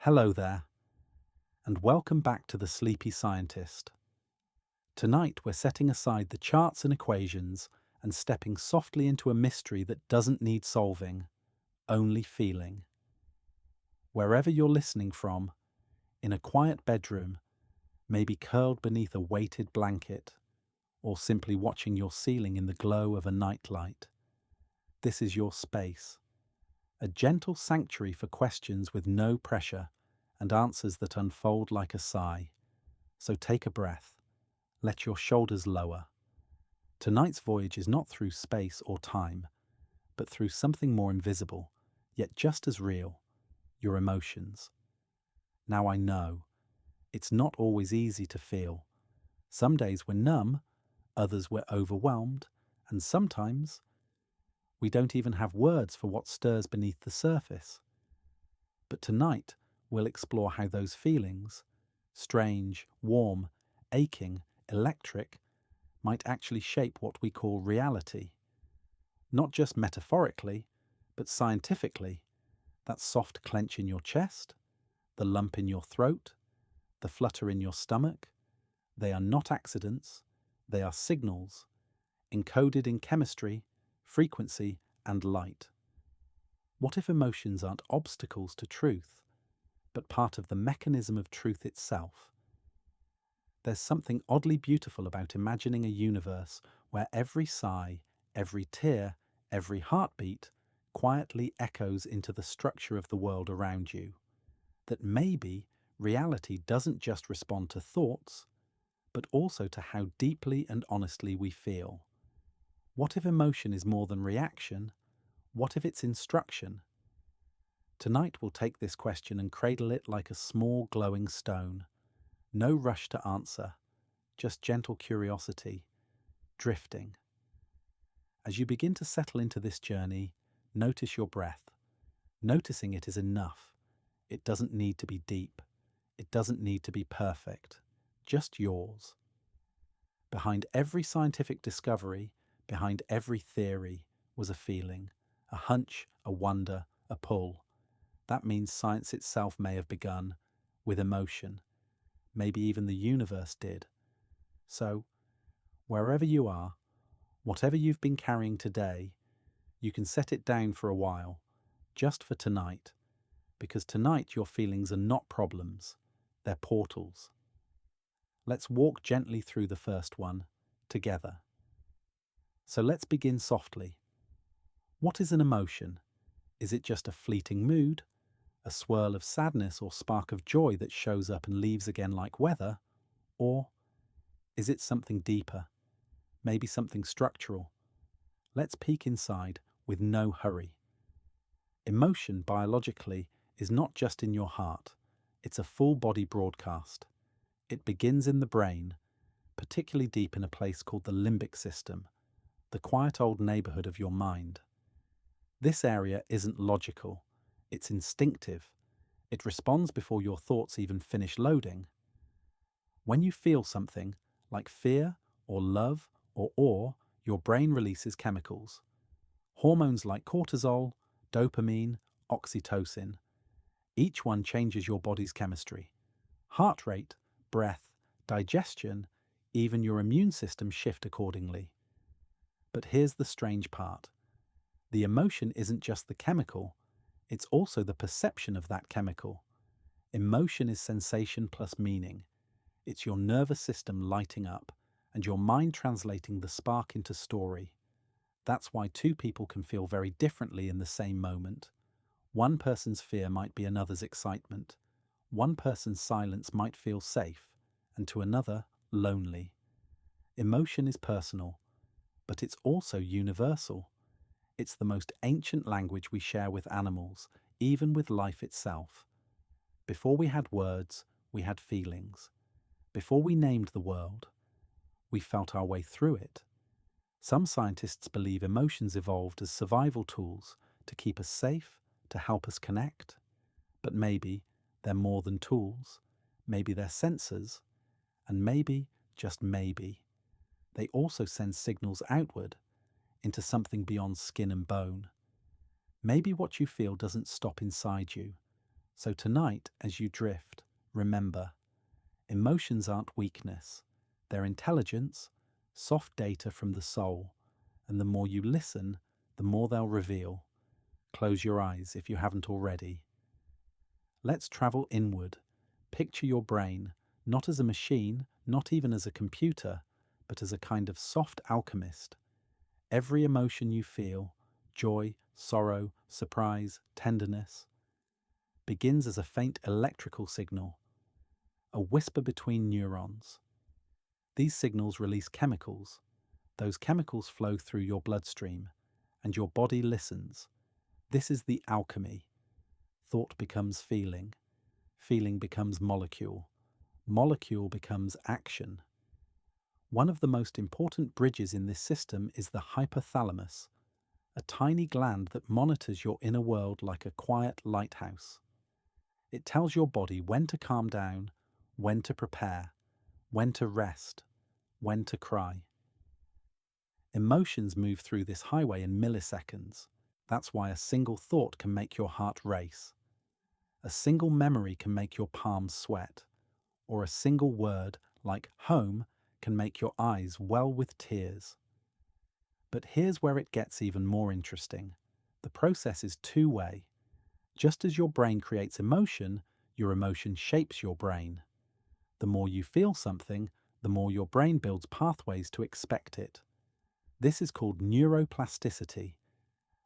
Hello there, and welcome back to The Sleepy Scientist. Tonight we're setting aside the charts and equations and stepping softly into a mystery that doesn't need solving, only feeling. Wherever you're listening from, in a quiet bedroom, maybe curled beneath a weighted blanket, or simply watching your ceiling in the glow of a nightlight, this is your space, a gentle sanctuary for questions with no pressure and answers that unfold like a sigh. So take a breath. Let your shoulders lower. Tonight's voyage is not through space or time, but through something more invisible, yet just as real, your emotions. Now I know, it's not always easy to feel. Some days we're numb, others we're overwhelmed, and sometimes we don't even have words for what stirs beneath the surface. But tonight we'll explore how those feelings, strange, warm, aching, electric, might actually shape what we call reality. Not just metaphorically, but scientifically. That soft clench in your chest, the lump in your throat, the flutter in your stomach, they are not accidents, they are signals, encoded in chemistry, frequency, and light. What if emotions aren't obstacles to truth, but part of the mechanism of truth itself? There's something oddly beautiful about imagining a universe where every sigh, every tear, every heartbeat quietly echoes into the structure of the world around you. That maybe reality doesn't just respond to thoughts, but also to how deeply and honestly we feel. What if emotion is more than reaction? What if it's instruction? Tonight we'll take this question and cradle it like a small glowing stone. No rush to answer, just gentle curiosity, drifting. As you begin to settle into this journey, notice your breath. Noticing it is enough. It doesn't need to be deep. It doesn't need to be perfect. Just yours. Behind every scientific discovery, behind every theory, was a feeling, a hunch, a wonder, a pull. That means science itself may have begun with emotion. Maybe even the universe did. So, wherever you are, whatever you've been carrying today, you can set it down for a while, just for tonight, because tonight your feelings are not problems, they're portals. Let's walk gently through the first one, together. So let's begin softly. What is an emotion? Is it just a fleeting mood, a swirl of sadness or spark of joy that shows up and leaves again like weather? Or is it something deeper, maybe something structural? Let's peek inside with no hurry. Emotion, biologically, is not just in your heart. It's a full-body broadcast. It begins in the brain, particularly deep in a place called the limbic system, the quiet old neighborhood of your mind. This area isn't logical. It's instinctive. It responds before your thoughts even finish loading. When you feel something, like fear or love or awe, your brain releases chemicals. Hormones like cortisol, dopamine, oxytocin. Each one changes your body's chemistry. Heart rate, breath, digestion, even your immune system shift accordingly. But here's the strange part. The emotion isn't just the chemical, it's also the perception of that chemical. Emotion is sensation plus meaning. It's your nervous system lighting up and your mind translating the spark into story. That's why two people can feel very differently in the same moment. One person's fear might be another's excitement. One person's silence might feel safe, and to another, lonely. Emotion is personal, but it's also universal. It's the most ancient language we share with animals, even with life itself. Before we had words, we had feelings. Before we named the world, we felt our way through it. Some scientists believe emotions evolved as survival tools to keep us safe, to help us connect. But maybe they're more than tools. Maybe they're sensors. And maybe, just maybe, they also send signals outward into something beyond skin and bone. Maybe what you feel doesn't stop inside you. So tonight, as you drift, remember, emotions aren't weakness. They're intelligence, soft data from the soul, and the more you listen, the more they'll reveal. Close your eyes if you haven't already. Let's travel inward. Picture your brain, not as a machine, not even as a computer, but as a kind of soft alchemist. Every emotion you feel, joy, sorrow, surprise, tenderness, begins as a faint electrical signal, a whisper between neurons. These signals release chemicals. Those chemicals flow through your bloodstream, and your body listens. This is the alchemy. Thought becomes feeling. Feeling becomes molecule. Molecule becomes action. One of the most important bridges in this system is the hypothalamus, a tiny gland that monitors your inner world like a quiet lighthouse. It tells your body when to calm down, when to prepare, when to rest, when to cry. Emotions move through this highway in milliseconds. That's why a single thought can make your heart race. A single memory can make your palms sweat. Or a single word, like home, can make your eyes well with tears. But here's where it gets even more interesting. The process is two-way. Just as your brain creates emotion, your emotion shapes your brain. The more you feel something, the more your brain builds pathways to expect it. This is called neuroplasticity,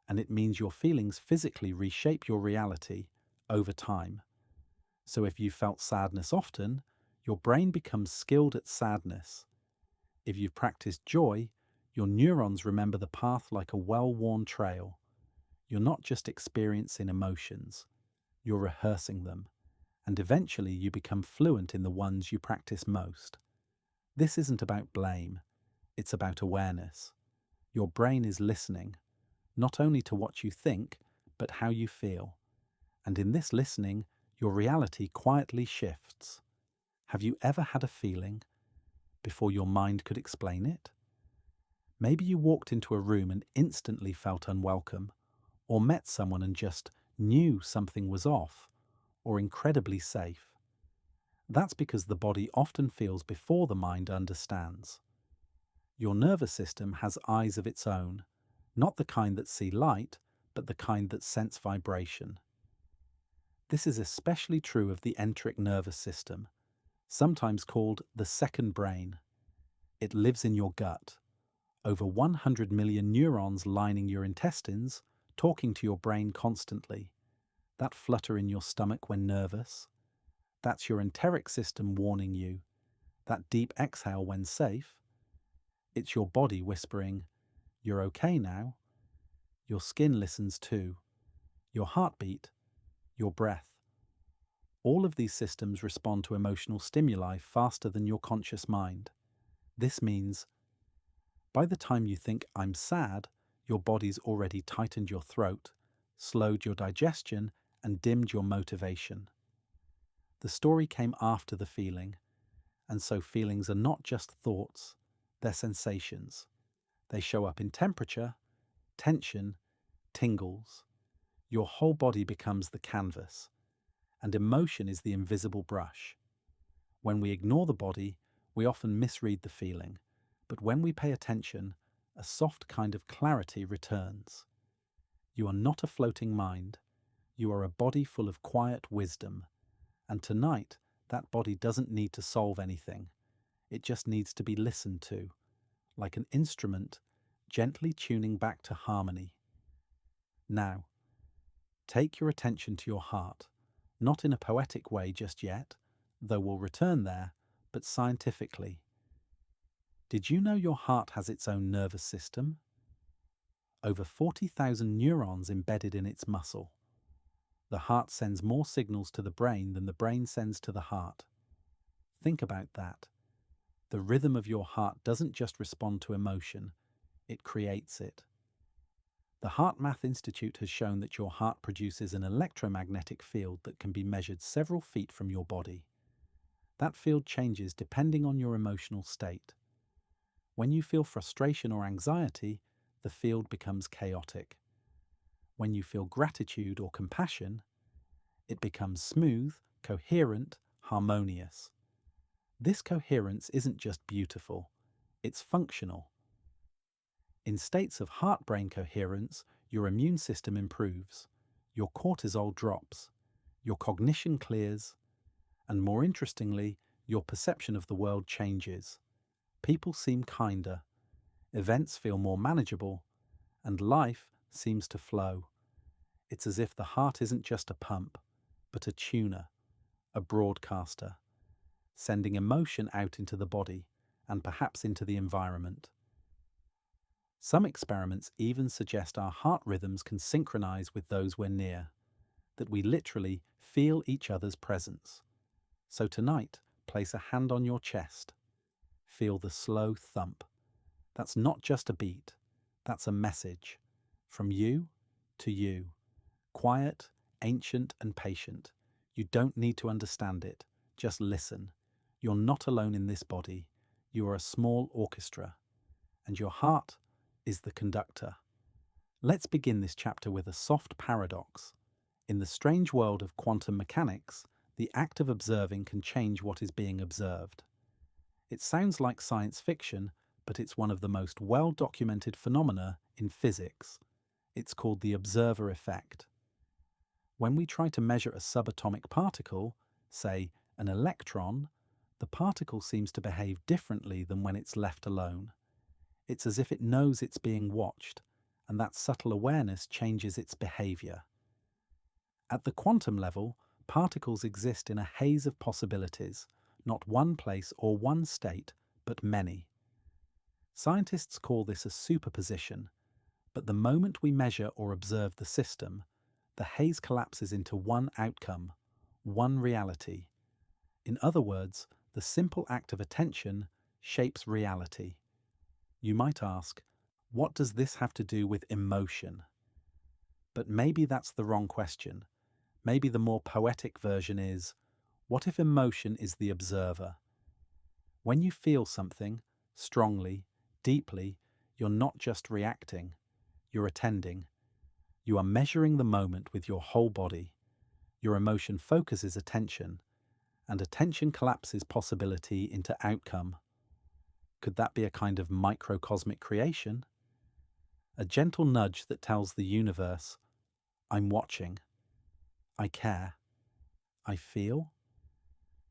and it means your feelings physically reshape your reality over time. So if you felt sadness often, your brain becomes skilled at sadness. If you've practiced joy, your neurons remember the path like a well-worn trail. You're not just experiencing emotions, you're rehearsing them, and eventually you become fluent in the ones you practice most. This isn't about blame, it's about awareness. Your brain is listening, not only to what you think, but how you feel. And in this listening, your reality quietly shifts. Have you ever had a feeling before your mind could explain it? Maybe you walked into a room and instantly felt unwelcome, or met someone and just knew something was off, or incredibly safe. That's because the body often feels before the mind understands. Your nervous system has eyes of its own, not the kind that see light, but the kind that sense vibration. This is especially true of the enteric nervous system, sometimes called the second brain. It lives in your gut. Over 100 million neurons lining your intestines, talking to your brain constantly. That flutter in your stomach when nervous, that's your enteric system warning you. That deep exhale when safe, it's your body whispering, "You're okay now." Your skin listens too. Your heartbeat, your breath. All of these systems respond to emotional stimuli faster than your conscious mind. This means, by the time you think "I'm sad," your body's already tightened your throat, slowed your digestion, and dimmed your motivation. The story came after the feeling, and so feelings are not just thoughts, they're sensations. They show up in temperature, tension, tingles. Your whole body becomes the canvas, and emotion is the invisible brush. When we ignore the body, we often misread the feeling, but when we pay attention, a soft kind of clarity returns. You are not a floating mind, you are a body full of quiet wisdom, and tonight that body doesn't need to solve anything, it just needs to be listened to, like an instrument gently tuning back to harmony. Now, take your attention to your heart, not in a poetic way just yet, though we'll return there, but scientifically. Did you know your heart has its own nervous system? Over 40,000 neurons embedded in its muscle. The heart sends more signals to the brain than the brain sends to the heart. Think about that. The rhythm of your heart doesn't just respond to emotion, it creates it. The Heart Math Institute has shown that your heart produces an electromagnetic field that can be measured several feet from your body. That field changes depending on your emotional state. When you feel frustration or anxiety, the field becomes chaotic. When you feel gratitude or compassion, It becomes smooth, coherent, harmonious. This coherence isn't just beautiful, it's functional. In states of heart-brain coherence, your immune system improves, your cortisol drops, your cognition clears, and more interestingly, your perception of the world changes. People seem kinder, events feel more manageable, and life seems to flow. It's as if the heart isn't just a pump, but a tuner, a broadcaster, sending emotion out into the body and perhaps into the environment. Some experiments even suggest our heart rhythms can synchronize with those we're near, that we literally feel each other's presence. So tonight, place a hand on your chest. Feel the slow thump. That's not just a beat, that's a message. From you to you. Quiet, ancient, and patient. You don't need to understand it. Just listen. You're not alone in this body. You are a small orchestra. And your heart is the conductor. Let's begin this chapter with a soft paradox. In the strange world of quantum mechanics, the act of observing can change what is being observed. It sounds like science fiction, but it's one of the most well-documented phenomena in physics. It's called the observer effect. When we try to measure a subatomic particle, say an electron, the particle seems to behave differently than when it's left alone. It's as if it knows it's being watched, and that subtle awareness changes its behavior. At the quantum level, particles exist in a haze of possibilities, not one place or one state, but many. Scientists call this a superposition, but the moment we measure or observe the system, the haze collapses into one outcome, one reality. In other words, the simple act of attention shapes reality. You might ask, what does this have to do with emotion? But maybe that's the wrong question. Maybe the more poetic version is, what if emotion is the observer? When you feel something, strongly, deeply, you're not just reacting, you're attending. You are measuring the moment with your whole body. Your emotion focuses attention, and attention collapses possibility into outcome. Could that be a kind of microcosmic creation? A gentle nudge that tells the universe, I'm watching, I care, I feel?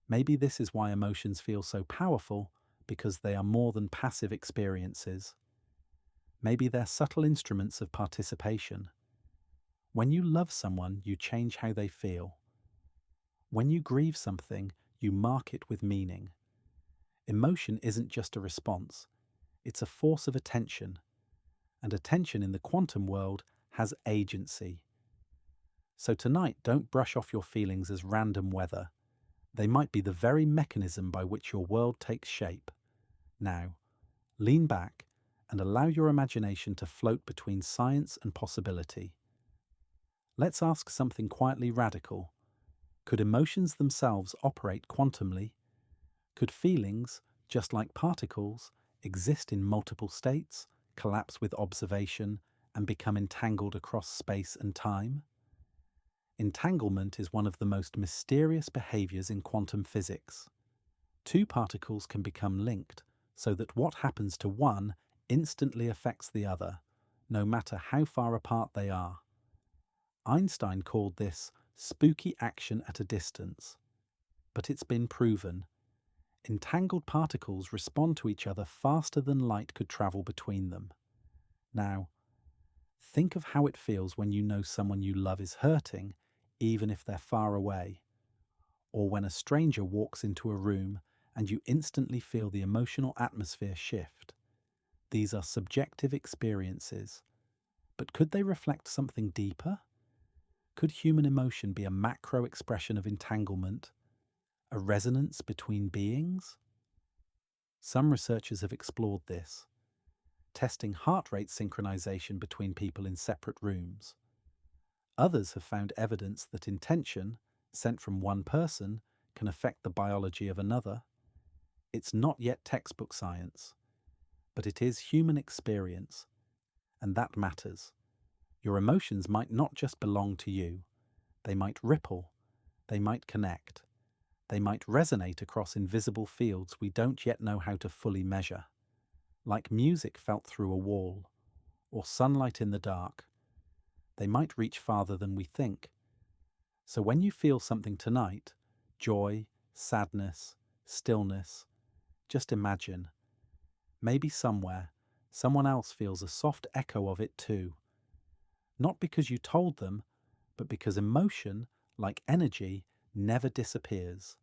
Maybe this is why emotions feel so powerful, because they are more than passive experiences. Maybe they're subtle instruments of participation. When you love someone, you change how they feel. When you grieve something, you mark it with meaning. Emotion isn't just a response, it's a force of attention, and attention in the quantum world has agency. So tonight, don't brush off your feelings as random weather. They might be the very mechanism by which your world takes shape. Now, lean back and allow your imagination to float between science and possibility. Let's ask something quietly radical. Could emotions themselves operate quantumly? Could feelings, just like particles, exist in multiple states, collapse with observation, and become entangled across space and time? Entanglement is one of the most mysterious behaviors in quantum physics. Two particles can become linked so that what happens to one instantly affects the other, no matter how far apart they are. Einstein called this spooky action at a distance. But it's been proven. Entangled particles respond to each other faster than light could travel between them. Now, think of how it feels when you know someone you love is hurting, even if they're far away. Or when a stranger walks into a room and you instantly feel the emotional atmosphere shift. These are subjective experiences. But could they reflect something deeper? Could human emotion be a macro expression of entanglement, a resonance between beings? Some researchers have explored this, testing heart rate synchronization between people in separate rooms. Others have found evidence that intention, sent from one person, can affect the biology of another. It's not yet textbook science, but it is human experience, and that matters. Your emotions might not just belong to you. They might ripple, They might connect. They might resonate across invisible fields we don't yet know how to fully measure, like music felt through a wall, or sunlight in the dark. They might reach farther than we think. So when you feel something tonight, joy, sadness, stillness, just imagine, maybe somewhere, someone else feels a soft echo of it too. Not because you told them, but because emotion, like energy, never disappears.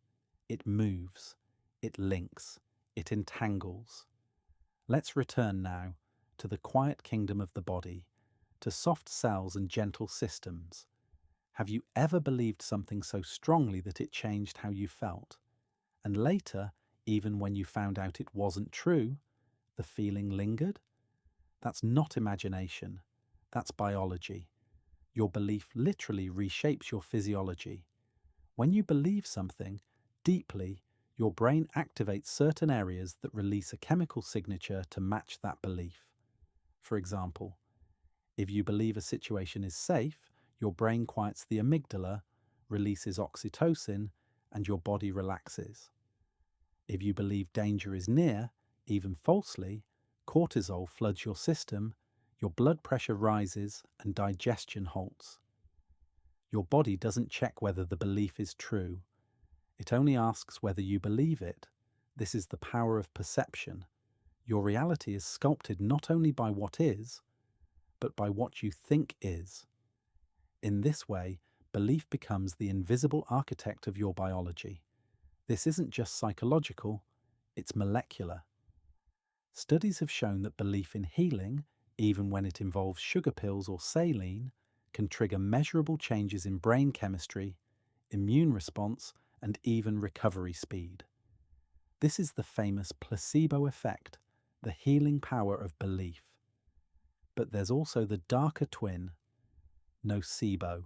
It moves, it links, it entangles. Let's return now to the quiet kingdom of the body, to soft cells and gentle systems. Have you ever believed something so strongly that it changed how you felt? And later, even when you found out it wasn't true, the feeling lingered? That's not imagination. That's biology. Your belief literally reshapes your physiology. When you believe something deeply, your brain activates certain areas that release a chemical signature to match that belief. For example, if you believe a situation is safe, your brain quiets the amygdala, releases oxytocin, and your body relaxes. If you believe danger is near, even falsely, cortisol floods your system, your blood pressure rises, and digestion halts. Your body doesn't check whether the belief is true. It only asks whether you believe it. This is the power of perception. Your reality is sculpted not only by what is, but by what you think is. In this way, belief becomes the invisible architect of your biology. This isn't just psychological, it's molecular. Studies have shown that belief in healing, even when it involves sugar pills or saline, can trigger measurable changes in brain chemistry, immune response, and even recovery speed. This is the famous placebo effect, the healing power of belief. But there's also the darker twin, nocebo.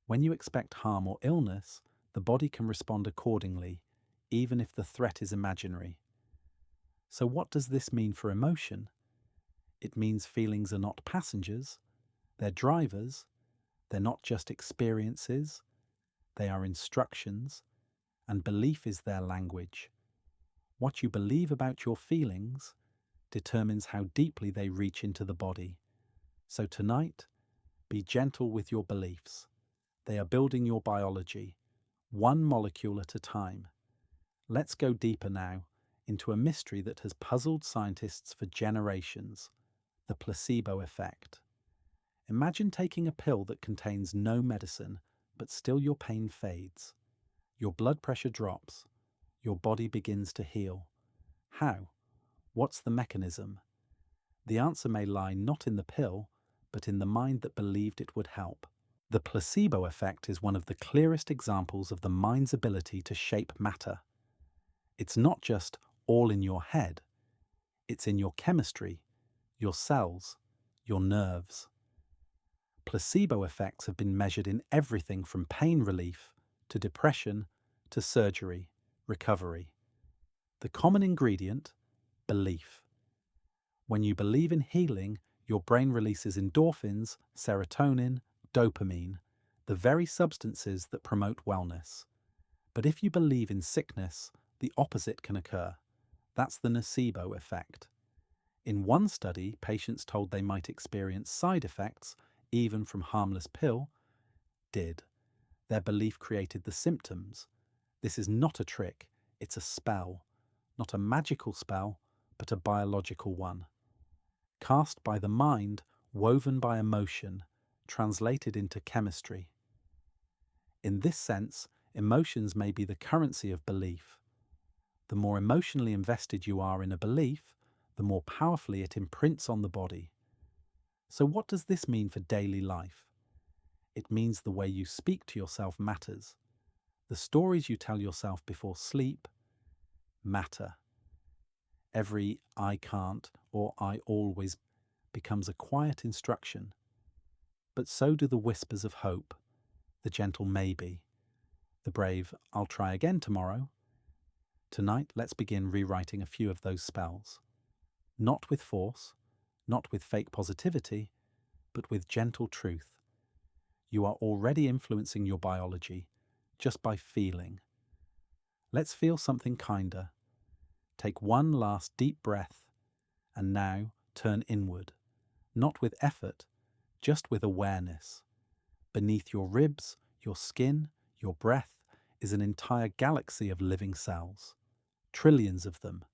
When you expect harm or illness, the body can respond accordingly, even if the threat is imaginary. So what does this mean for emotion? It means feelings are not passengers, they're drivers, they're not just experiences, they are instructions, and belief is their language. What you believe about your feelings determines how deeply they reach into the body. So tonight, be gentle with your beliefs. They are building your biology, one molecule at a time. Let's go deeper now into a mystery that has puzzled scientists for generations, the placebo effect. Imagine taking a pill that contains no medicine, but still your pain fades. Your blood pressure drops. Your body begins to heal. How? What's the mechanism? The answer may lie not in the pill, but in the mind that believed it would help. The placebo effect is one of the clearest examples of the mind's ability to shape matter. It's not just all in your head. It's in your chemistry, your cells, your nerves. Placebo effects have been measured in everything from pain relief to depression to surgery, recovery. The common ingredient? Belief. When you believe in healing, your brain releases endorphins, serotonin, dopamine, the very substances that promote wellness. But if you believe in sickness, the opposite can occur. That's the nocebo effect. In one study, patients told they might experience side effects, even from harmless pill, did. Their belief created the symptoms. This is not a trick, it's a spell. Not a magical spell, but a biological one. Cast by the mind, woven by emotion, translated into chemistry. In this sense, emotions may be the currency of belief. The more emotionally invested you are in a belief, the more powerfully it imprints on the body. So what does this mean for daily life? It means the way you speak to yourself matters. The stories you tell yourself before sleep matter. Every "I can't" or "I always" becomes a quiet instruction. But so do the whispers of hope, the gentle maybe, the brave "I'll try again tomorrow." Tonight, let's begin rewriting a few of those spells. Not with force, not with fake positivity, but with gentle truth. You are already influencing your biology. just by feeling. Let's feel something kinder. Take one last deep breath, and now turn inward, not with effort, just with awareness. Beneath your ribs, your skin, your breath is an entire galaxy of living cells, trillions of them,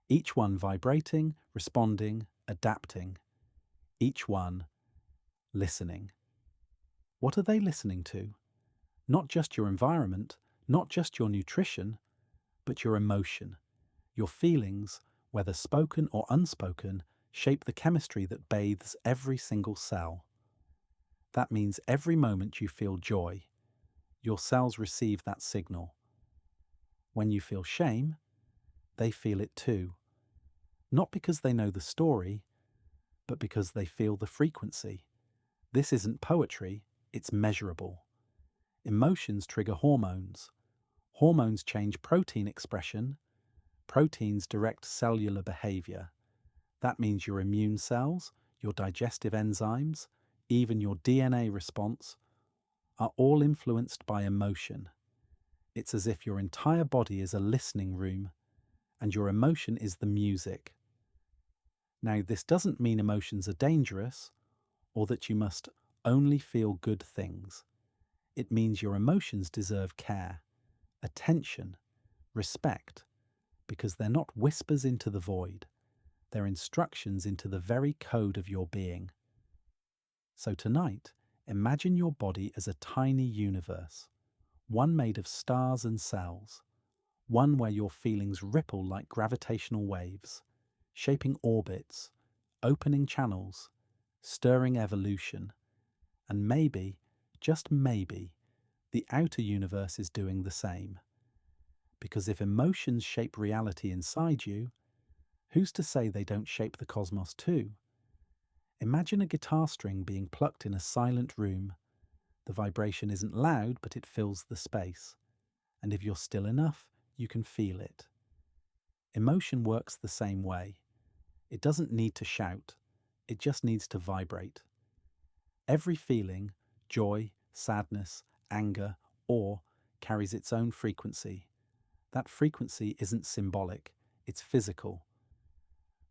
each one vibrating, responding, adapting, each one listening. What are they listening to? Not just your environment, not just your nutrition, but your emotion. Your feelings, whether spoken or unspoken, shape the chemistry that bathes every single cell. That means every moment you feel joy, your cells receive that signal. When you feel shame, they feel it too. Not because they know the story, but because they feel the frequency. This isn't poetry, it's measurable. Emotions trigger hormones. Hormones change protein expression. Proteins direct cellular behavior. That means your immune cells, your digestive enzymes, even your DNA response are all influenced by emotion. It's as if your entire body is a listening room and your emotion is the music. Now, this doesn't mean emotions are dangerous or that you must only feel good things. It means your emotions deserve care, attention, respect, because they're not whispers into the void. They're instructions into the very code of your being. So tonight, imagine your body as a tiny universe, one made of stars and cells, one where your feelings ripple like gravitational waves, shaping orbits, opening channels, stirring evolution, and maybe, just maybe, the outer universe is doing the same. Because if emotions shape reality inside you, who's to say they don't shape the cosmos too? Imagine a guitar string being plucked in a silent room. The vibration isn't loud, but it fills the space. And if you're still enough, you can feel it. Emotion works the same way. It doesn't need to shout. It just needs to vibrate. Every feeling, joy, sadness, anger, awe, carries its own frequency. That frequency isn't symbolic, it's physical.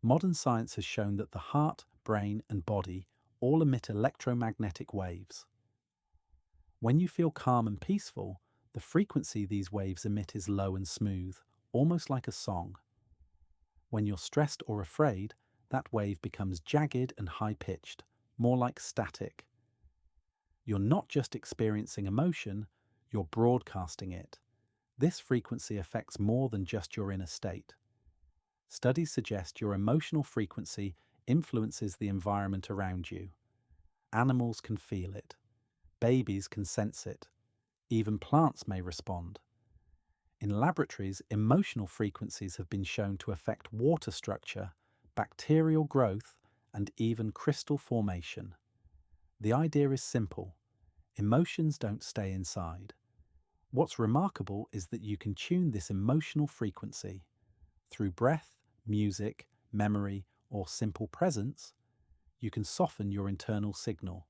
Modern science has shown that the heart, brain, and body all emit electromagnetic waves. When you feel calm and peaceful, the frequency these waves emit is low and smooth, almost like a song. When you're stressed or afraid, that wave becomes jagged and high-pitched, more like static. You're not just experiencing emotion, you're broadcasting it. This frequency affects more than just your inner state. Studies suggest your emotional frequency influences the environment around you. Animals can feel it. Babies can sense it. Even plants may respond. In laboratories, emotional frequencies have been shown to affect water structure, bacterial growth, and even crystal formation. The idea is simple. Emotions don't stay inside. What's remarkable is that you can tune this emotional frequency. Through breath, music, memory, or simple presence, you can soften your internal signal.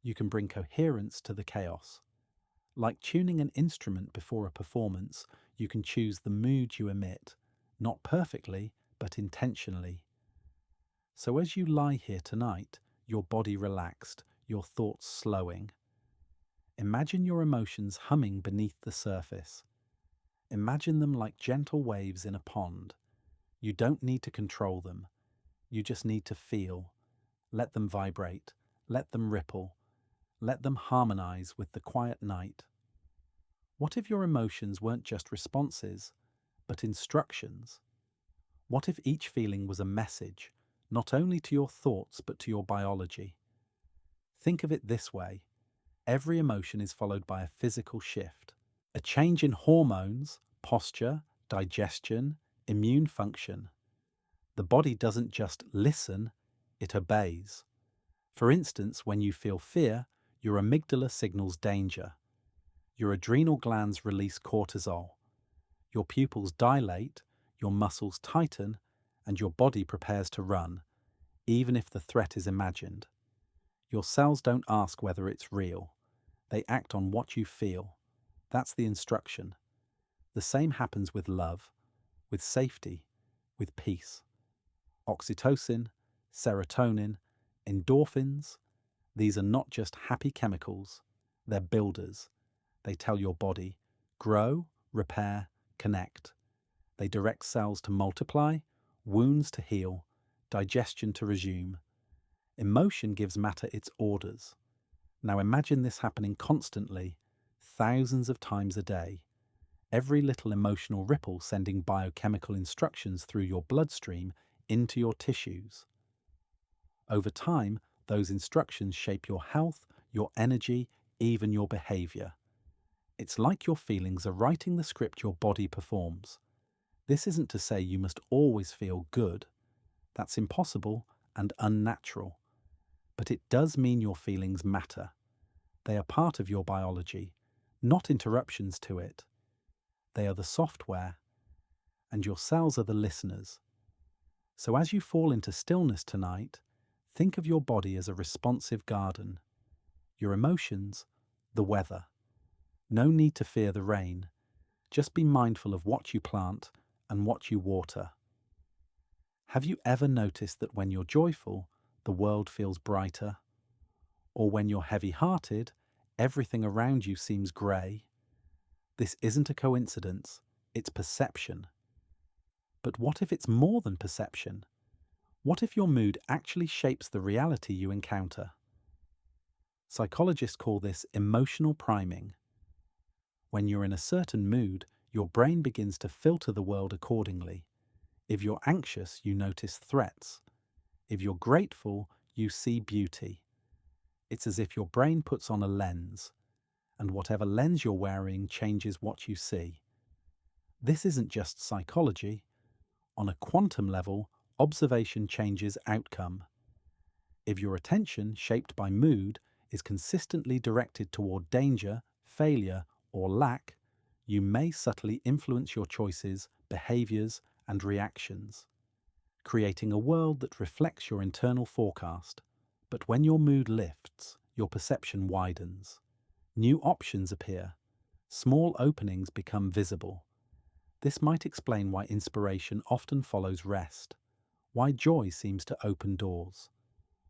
You can bring coherence to the chaos. Like tuning an instrument before a performance, you can choose the mood you emit, not perfectly, but intentionally. So as you lie here tonight, your body relaxed, your thoughts slowing. Imagine your emotions humming beneath the surface. Imagine them like gentle waves in a pond. You don't need to control them. You just need to feel. Let them vibrate. Let them ripple. Let them harmonize with the quiet night. What if your emotions weren't just responses, but instructions? What if each feeling was a message, not only to your thoughts, but to your biology? Think of it this way. Every emotion is followed by a physical shift. A change in hormones, posture, digestion, immune function. The body doesn't just listen, it obeys. For instance, when you feel fear, your amygdala signals danger. Your adrenal glands release cortisol. Your pupils dilate, your muscles tighten, and your body prepares to run, even if the threat is imagined. Your cells don't ask whether it's real. They act on what you feel. That's the instruction. The same happens with love, with safety, with peace. Oxytocin, serotonin, endorphins, these are not just happy chemicals, they're builders. They tell your body, grow, repair, connect. They direct cells to multiply, wounds to heal, digestion to resume. Emotion gives matter its orders. Now imagine this happening constantly, thousands of times a day. Every little emotional ripple sending biochemical instructions through your bloodstream into your tissues. Over time, those instructions shape your health, your energy, even your behavior. It's like your feelings are writing the script your body performs. This isn't to say you must always feel good. That's impossible and unnatural. But it does mean your feelings matter. They are part of your biology, not interruptions to it. They are the software, and your cells are the listeners. So as you fall into stillness tonight, think of your body as a responsive garden. Your emotions, the weather. No need to fear the rain. Just be mindful of what you plant and what you water. Have you ever noticed that when you're joyful, the world feels brighter? Or when you're heavy-hearted, everything around you seems grey? This isn't a coincidence, it's perception. But what if it's more than perception? What if your mood actually shapes the reality you encounter? Psychologists call this emotional priming. When you're in a certain mood, your brain begins to filter the world accordingly. If you're anxious, you notice threats. If you're grateful, you see beauty. It's as if your brain puts on a lens, and whatever lens you're wearing changes what you see. This isn't just psychology. On a quantum level, observation changes outcome. If your attention, shaped by mood, is consistently directed toward danger, failure, or lack, you may subtly influence your choices, behaviors, and reactions, creating a world that reflects your internal forecast. But when your mood lifts, your perception widens. New options appear. Small openings become visible. This might explain why inspiration often follows rest, why joy seems to open doors,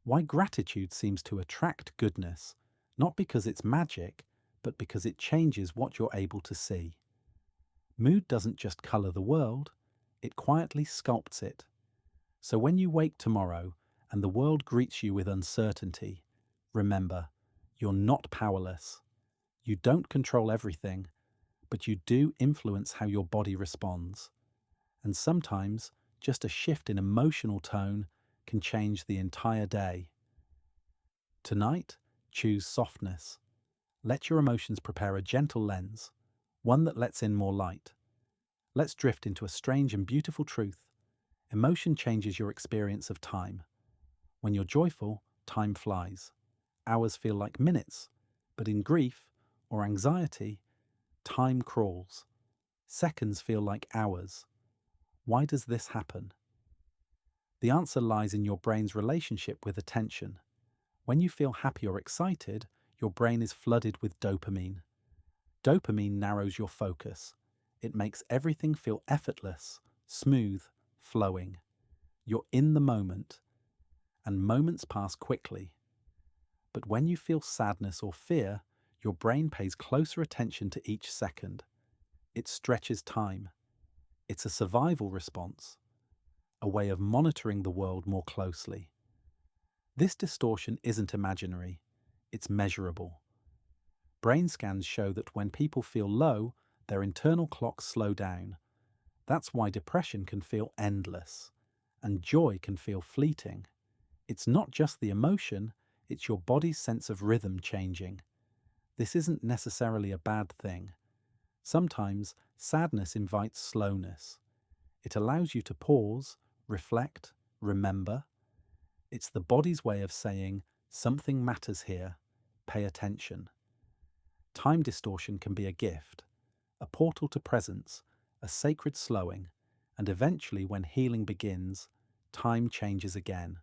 why gratitude seems to attract goodness, not because it's magic, but because it changes what you're able to see. Mood doesn't just colour the world, it quietly sculpts it. So when you wake tomorrow and the world greets you with uncertainty, remember, you're not powerless. You don't control everything, but you do influence how your body responds. And sometimes, just a shift in emotional tone can change the entire day. Tonight, choose softness. Let your emotions prepare a gentle lens, one that lets in more light. Let's drift into a strange and beautiful truth. Emotion changes your experience of time. When you're joyful, time flies. Hours feel like minutes, but in grief or anxiety, time crawls. Seconds feel like hours. Why does this happen? The answer lies in your brain's relationship with attention. When you feel happy or excited, your brain is flooded with dopamine. Dopamine narrows your focus. It makes everything feel effortless, smooth, flowing. You're in the moment, and moments pass quickly. But when you feel sadness or fear, your brain pays closer attention to each second. It stretches time. It's a survival response, a way of monitoring the world more closely. This distortion isn't imaginary, it's measurable. Brain scans show that when people feel low, their internal clocks slow down. That's why depression can feel endless, and joy can feel fleeting. It's not just the emotion, it's your body's sense of rhythm changing. This isn't necessarily a bad thing. Sometimes sadness invites slowness. It allows you to pause, reflect, remember. It's the body's way of saying, something matters here, pay attention. Time distortion can be a gift, a portal to presence, a sacred slowing, and eventually when healing begins, time changes again.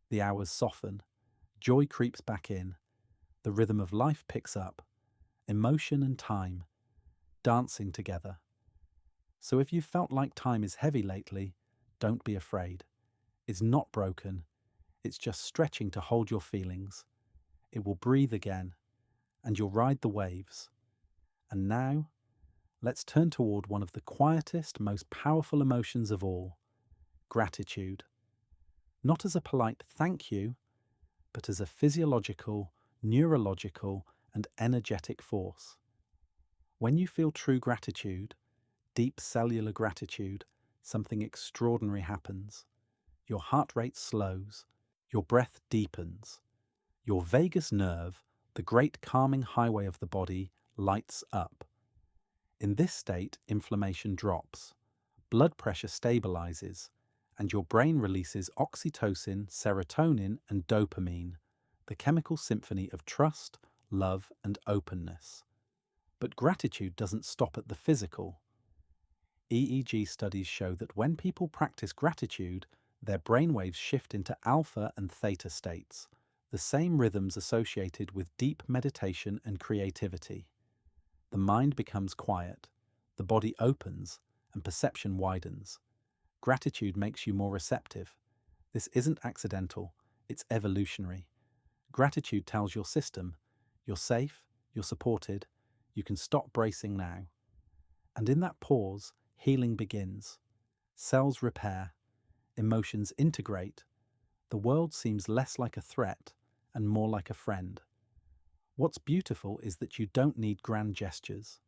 The hours soften, joy creeps back in, the rhythm of life picks up, emotion and time, dancing together. So if you've felt like time is heavy lately, don't be afraid. It's not broken, it's just stretching to hold your feelings. It will breathe again, and you'll ride the waves. And now, let's turn toward one of the quietest, most powerful emotions of all, gratitude. Not as a polite thank you, but as a physiological, neurological, and energetic force. When you feel true gratitude, deep cellular gratitude, something extraordinary happens. Your heart rate slows, your breath deepens, your vagus nerve, the great calming highway of the body, lights up. In this state, inflammation drops, blood pressure stabilizes, and your brain releases oxytocin, serotonin, and dopamine, the chemical symphony of trust, love, and openness. But gratitude doesn't stop at the physical. EEG studies show that when people practice gratitude, their brainwaves shift into alpha and theta states, the same rhythms associated with deep meditation and creativity. The mind becomes quiet, the body opens, and perception widens. Gratitude makes you more receptive. This isn't accidental, it's evolutionary. Gratitude tells your system, you're safe, you're supported, you can stop bracing now. And in that pause, healing begins. Cells repair, emotions integrate, the world seems less like a threat and more like a friend. What's beautiful is that you don't need grand gestures.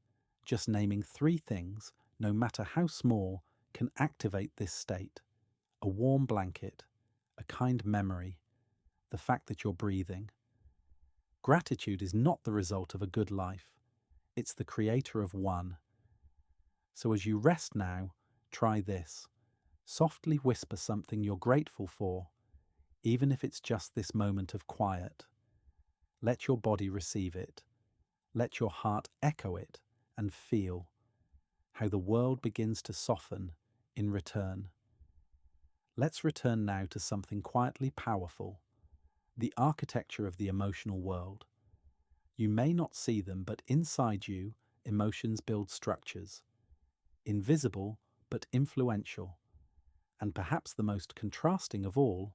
Just naming 3 things, no matter how small, can activate this state. A warm blanket, a kind memory, the fact that you're breathing. Gratitude is not the result of a good life. It's the creator of one. So as you rest now, try this. Softly whisper something you're grateful for, even if it's just this moment of quiet. Let your body receive it. Let your heart echo it and feel how the world begins to soften in return. Let's return now to something quietly powerful, the architecture of the emotional world. You may not see them, but inside you, emotions build structures. Invisible, but influential. And perhaps the most contrasting of all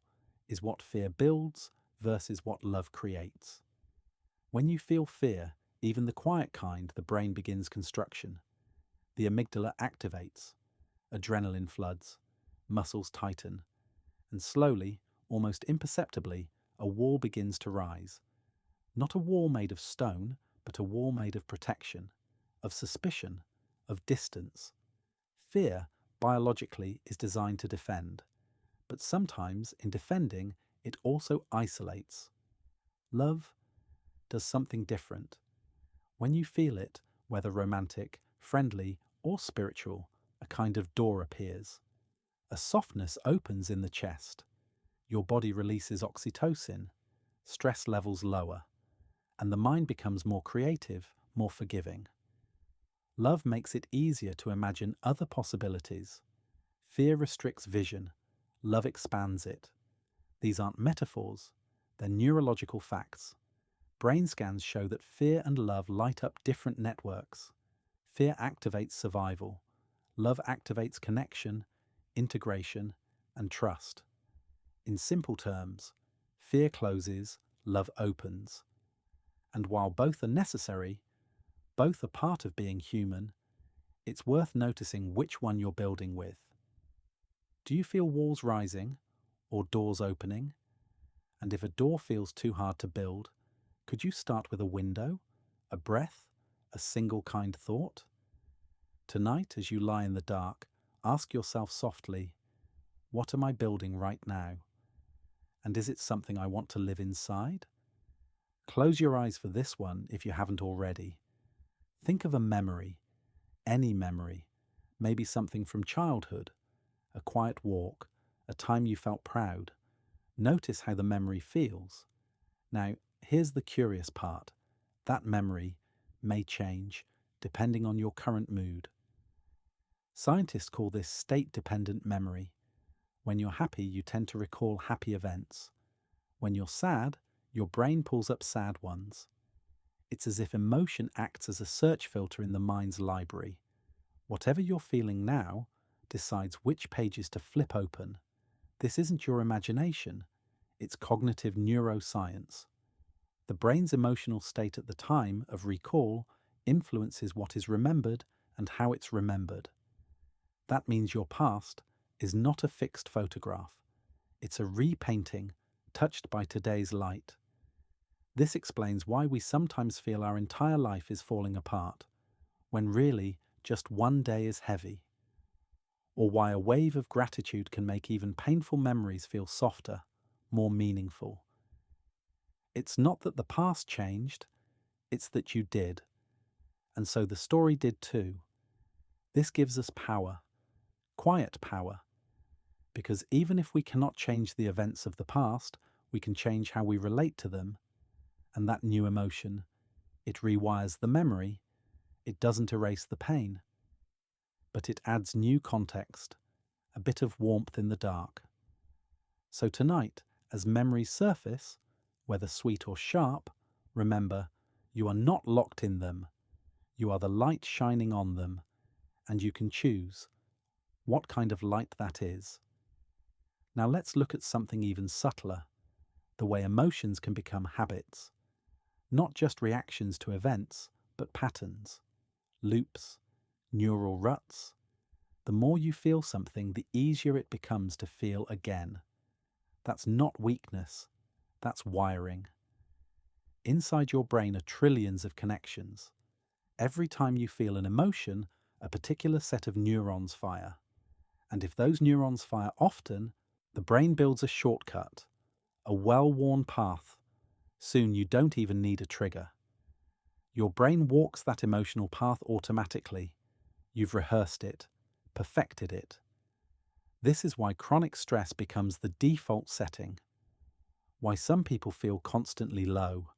is what fear builds versus what love creates. When you feel fear, even the quiet kind, the brain begins construction. The amygdala activates, adrenaline floods, muscles tighten, and slowly, almost imperceptibly, a wall begins to rise. Not a wall made of stone, but a wall made of protection, of suspicion, of distance. Fear, biologically, is designed to defend, but sometimes, in defending, it also isolates. Love does something different. When you feel it, whether romantic, friendly, or spiritual, a kind of door appears. A softness opens in the chest. Your body releases oxytocin, stress levels lower, and the mind becomes more creative, more forgiving. Love makes it easier to imagine other possibilities. Fear restricts vision. Love expands it. These aren't metaphors, they're neurological facts. Brain scans show that fear and love light up different networks. Fear activates survival. Love activates connection, integration, and trust. In simple terms, fear closes, love opens. And while both are necessary, both are part of being human, it's worth noticing which one you're building with. Do you feel walls rising or doors opening? And if a door feels too hard to build, could you start with a window, a breath, a single kind thought? Tonight, as you lie in the dark, ask yourself softly, what am I building right now? And is it something I want to live inside? Close your eyes for this one if you haven't already. Think of a memory, any memory, maybe something from childhood, a quiet walk, a time you felt proud. Notice how the memory feels. Now, here's the curious part. That memory may change depending on your current mood. Scientists call this state-dependent memory. When you're happy, you tend to recall happy events. When you're sad, your brain pulls up sad ones. It's as if emotion acts as a search filter in the mind's library. Whatever you're feeling now decides which pages to flip open. This isn't your imagination, it's cognitive neuroscience. The brain's emotional state at the time of recall influences what is remembered and how it's remembered. That means your past is not a fixed photograph. It's a repainting touched by today's light. This explains why we sometimes feel our entire life is falling apart, when really just one day is heavy. Or why a wave of gratitude can make even painful memories feel softer, more meaningful. It's not that the past changed, it's that you did. And so the story did too. This gives us power, quiet power, because even if we cannot change the events of the past, we can change how we relate to them. And that new emotion, it rewires the memory, it doesn't erase the pain, but it adds new context, a bit of warmth in the dark. So tonight, as memories surface, whether sweet or sharp, remember, you are not locked in them. You are the light shining on them, and you can choose what kind of light that is. Now let's look at something even subtler, the way emotions can become habits. Not just reactions to events, but patterns, loops, neural ruts. The more you feel something, the easier it becomes to feel again. That's not weakness, that's wiring. Inside your brain are trillions of connections. Every time you feel an emotion, a particular set of neurons fire. And if those neurons fire often, the brain builds a shortcut, a well-worn path. Soon you don't even need a trigger. Your brain walks that emotional path automatically. You've rehearsed it, perfected it. This is why chronic stress becomes the default setting. Why some people feel constantly low,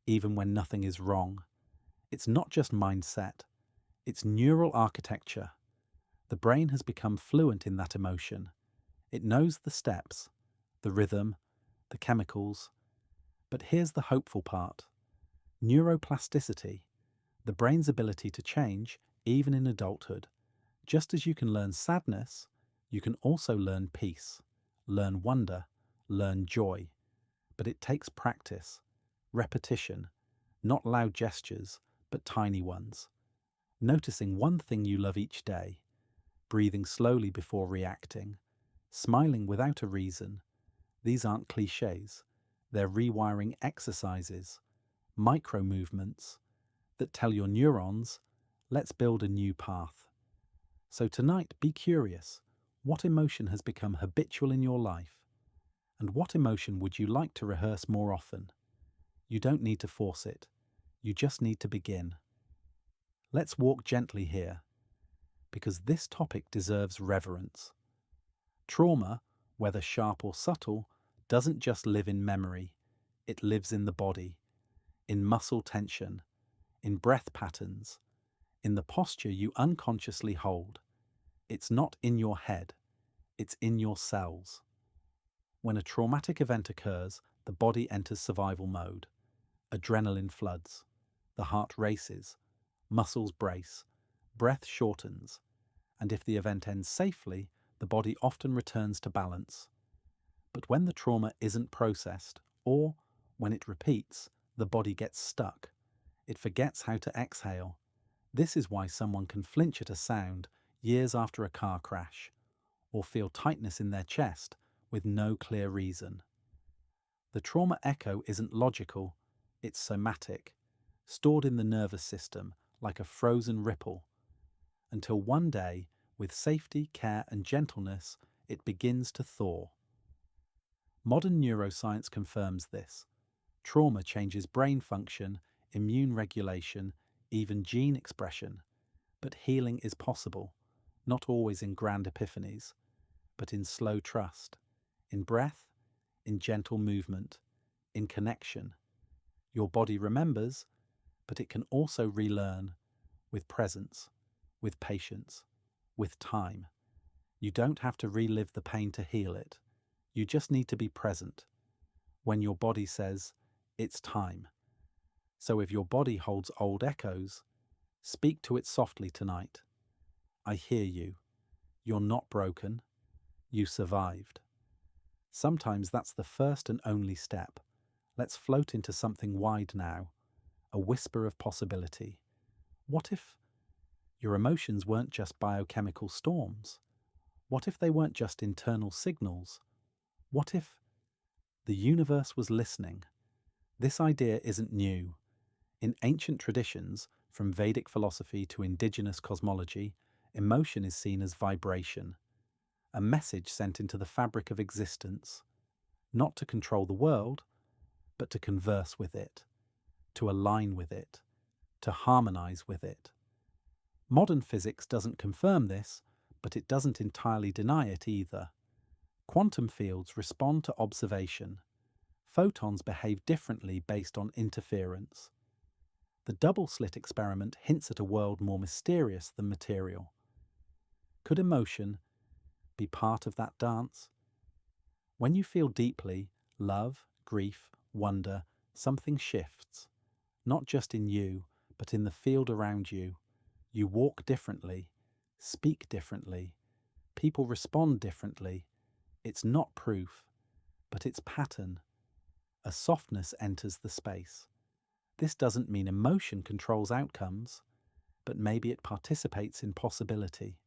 even when nothing is wrong. It's not just mindset, it's neural architecture. The brain has become fluent in that emotion. It knows the steps, the rhythm, the chemicals. But here's the hopeful part. Neuroplasticity, the brain's ability to change even in adulthood. Just as you can learn sadness, you can also learn peace, learn wonder, learn joy. But it takes practice, repetition, not loud gestures, but tiny ones. Noticing one thing you love each day, breathing slowly before reacting, smiling without a reason. These aren't cliches. They're rewiring exercises, micro movements that tell your neurons, let's build a new path. So tonight, be curious. What emotion has become habitual in your life? And what emotion would you like to rehearse more often? You don't need to force it. You just need to begin. Let's walk gently here, because this topic deserves reverence. Trauma, whether sharp or subtle, doesn't just live in memory. It lives in the body, in muscle tension, in breath patterns, in the posture you unconsciously hold. It's not in your head, it's in your cells. When a traumatic event occurs, the body enters survival mode. Adrenaline floods, the heart races, muscles brace, breath shortens, and if the event ends safely, the body often returns to balance. But when the trauma isn't processed, or when it repeats, the body gets stuck. It forgets how to exhale. This is why someone can flinch at a sound years after a car crash, or feel tightness in their chest with no clear reason. The trauma echo isn't logical, it's somatic, stored in the nervous system like a frozen ripple, until one day, with safety, care and gentleness, it begins to thaw. Modern neuroscience confirms this. Trauma changes brain function, immune regulation, even gene expression. But healing is possible, not always in grand epiphanies, but in slow trust, in breath, in gentle movement, in connection. Your body remembers, but it can also relearn with presence, with patience, with time. You don't have to relive the pain to heal it. You just need to be present. When your body says, it's time. So if your body holds old echoes, speak to it softly tonight. I hear you. You're not broken. You survived. Sometimes that's the first and only step. Let's float into something wide now, a whisper of possibility. What if your emotions weren't just biochemical storms? What if they weren't just internal signals? What if the universe was listening? This idea isn't new. In ancient traditions, from Vedic philosophy to indigenous cosmology, emotion is seen as vibration, a message sent into the fabric of existence, not to control the world, but to converse with it, to align with it, to harmonize with it. Modern physics doesn't confirm this, but it doesn't entirely deny it either. Quantum fields respond to observation. Photons behave differently based on interference. The double-slit experiment hints at a world more mysterious than material. Could emotion be part of that dance? When you feel deeply, love, grief, wonder, something shifts. Not just in you, but in the field around you. You walk differently, speak differently. People respond differently. It's not proof, but it's pattern. A softness enters the space. This doesn't mean emotion controls outcomes, but maybe it participates in possibility.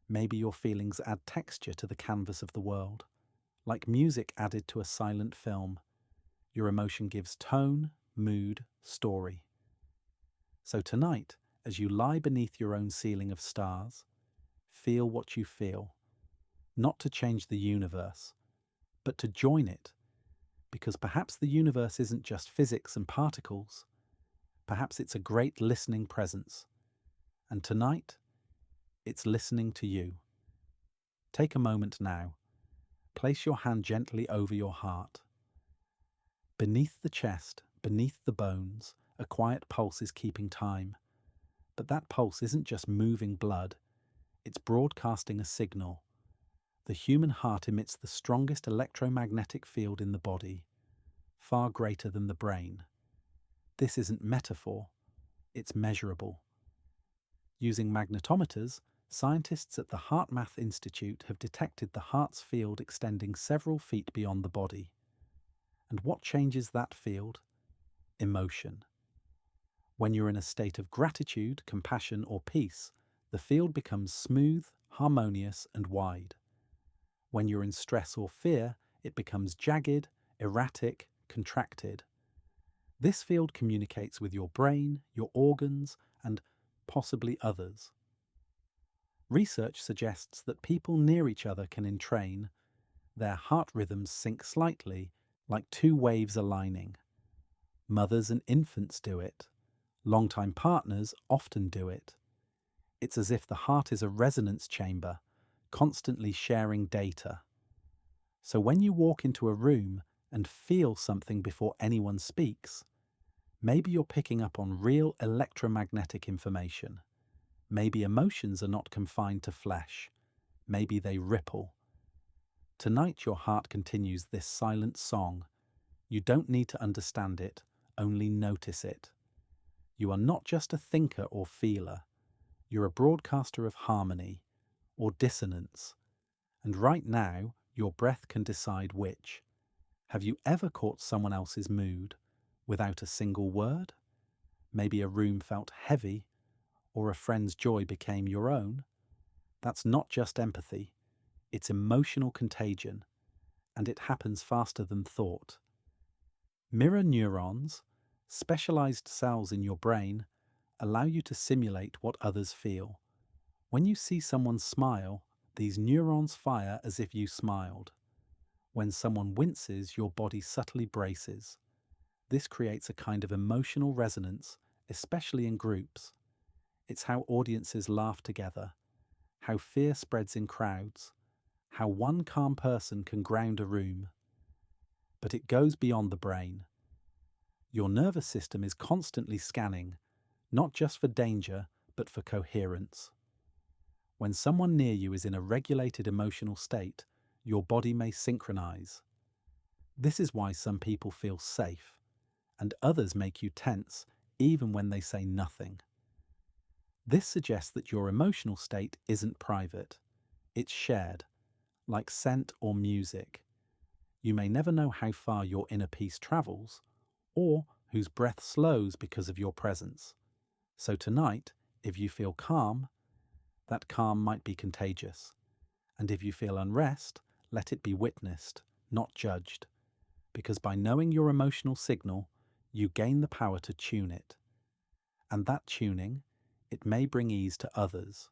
Maybe your feelings add texture to the canvas of the world. Like music added to a silent film, your emotion gives tone, mood, story. So tonight, as you lie beneath your own ceiling of stars, feel what you feel. Not to change the universe, but to join it. Because perhaps the universe isn't just physics and particles. Perhaps it's a great listening presence. And tonight, it's listening to you. Take a moment now. Place your hand gently over your heart. Beneath the chest, beneath the bones, a quiet pulse is keeping time. But that pulse isn't just moving blood, it's broadcasting a signal. The human heart emits the strongest electromagnetic field in the body, far greater than the brain. This isn't metaphor, it's measurable. Using magnetometers, scientists at the HeartMath Institute have detected the heart's field extending several feet beyond the body. And what changes that field? Emotion. When you're in a state of gratitude, compassion, or peace, the field becomes smooth, harmonious, and wide. When you're in stress or fear, it becomes jagged, erratic, contracted. This field communicates with your brain, your organs, and possibly others. Research suggests that people near each other can entrain. Their heart rhythms sync slightly, like two waves aligning. Mothers and infants do it. Longtime partners often do it. It's as if the heart is a resonance chamber, constantly sharing data. So when you walk into a room and feel something before anyone speaks, maybe you're picking up on real electromagnetic information. Maybe emotions are not confined to flesh. Maybe they ripple. Tonight your heart continues this silent song. You don't need to understand it, only notice it. You are not just a thinker or feeler. You're a broadcaster of harmony or dissonance. And right now, your breath can decide which. Have you ever caught someone else's mood without a single word? Maybe a room felt heavy, or a friend's joy became your own. That's not just empathy, it's emotional contagion, and it happens faster than thought. Mirror neurons, specialized cells in your brain, allow you to simulate what others feel. When you see someone smile, these neurons fire as if you smiled. When someone winces, your body subtly braces. This creates a kind of emotional resonance, especially in groups. It's how audiences laugh together, how fear spreads in crowds, how one calm person can ground a room. But it goes beyond the brain. Your nervous system is constantly scanning, not just for danger, but for coherence. When someone near you is in a regulated emotional state, your body may synchronize. This is why some people feel safe, and others make you tense even when they say nothing. This suggests that your emotional state isn't private, it's shared, like scent or music. You may never know how far your inner peace travels, or whose breath slows because of your presence. So tonight, if you feel calm, that calm might be contagious. And if you feel unrest, let it be witnessed, not judged. Because by knowing your emotional signal, you gain the power to tune it. And that tuning, it may bring ease to others,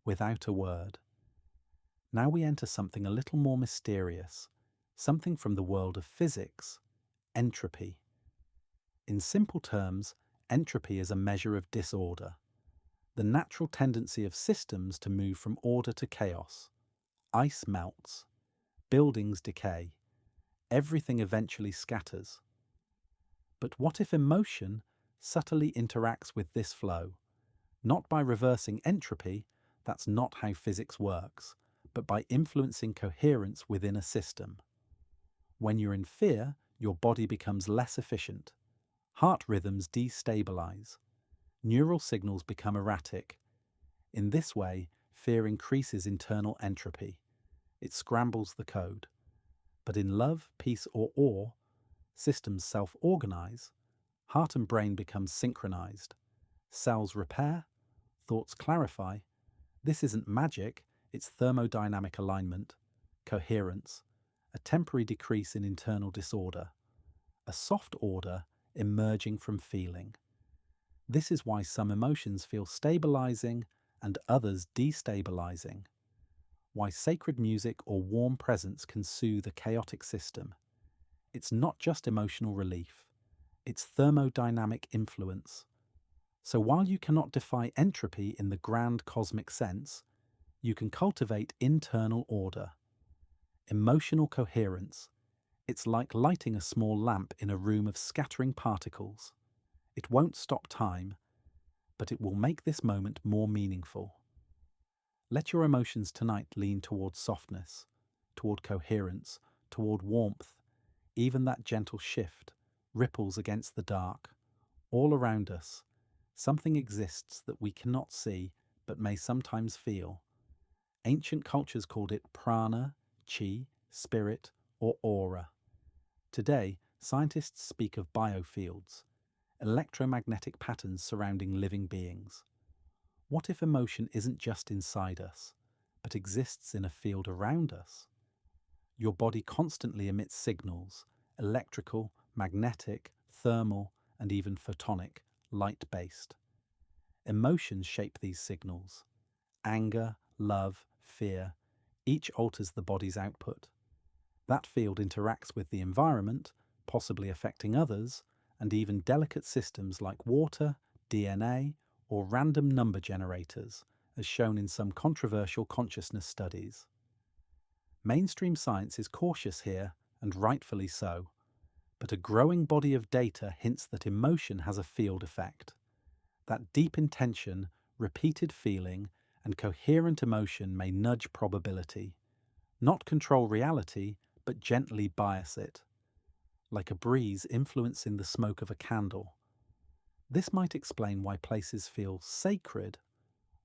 without a word. Now we enter something a little more mysterious, something from the world of physics, entropy. In simple terms, entropy is a measure of disorder, the natural tendency of systems to move from order to chaos. Ice melts, buildings decay, everything eventually scatters. But what if emotion subtly interacts with this flow? Not by reversing entropy, that's not how physics works, but by influencing coherence within a system. When you're in fear, your body becomes less efficient. Heart rhythms destabilize. Neural signals become erratic. In this way, fear increases internal entropy. It scrambles the code. But in love, peace, or awe, systems self-organize. Heart and brain become synchronized. Cells repair, thoughts clarify. This isn't magic, it's thermodynamic alignment, coherence, a temporary decrease in internal disorder, a soft order emerging from feeling. This is why some emotions feel stabilizing and others destabilizing. Why sacred music or warm presence can soothe a chaotic system. It's not just emotional relief, it's thermodynamic influence. So while you cannot defy entropy in the grand cosmic sense, you can cultivate internal order. Emotional coherence. It's like lighting a small lamp in a room of scattering particles. It won't stop time, but it will make this moment more meaningful. Let your emotions tonight lean toward softness, toward coherence, toward warmth, even that gentle shift, ripples against the dark. All around us, something exists that we cannot see but may sometimes feel. Ancient cultures called it prana, chi, spirit, or aura. Today, scientists speak of biofields, electromagnetic patterns surrounding living beings. What if emotion isn't just inside us, but exists in a field around us? Your body constantly emits signals, electrical, magnetic, thermal, and even photonic, light-based. Emotions shape these signals. Anger, love, fear, each alters the body's output. That field interacts with the environment, possibly affecting others, and even delicate systems like water, DNA, or random number generators, as shown in some controversial consciousness studies. Mainstream science is cautious here, and rightfully so, but a growing body of data hints that emotion has a field effect. That deep intention, repeated feeling, and coherent emotion may nudge probability, not control reality, but gently bias it, like a breeze influencing the smoke of a candle. This might explain why places feel sacred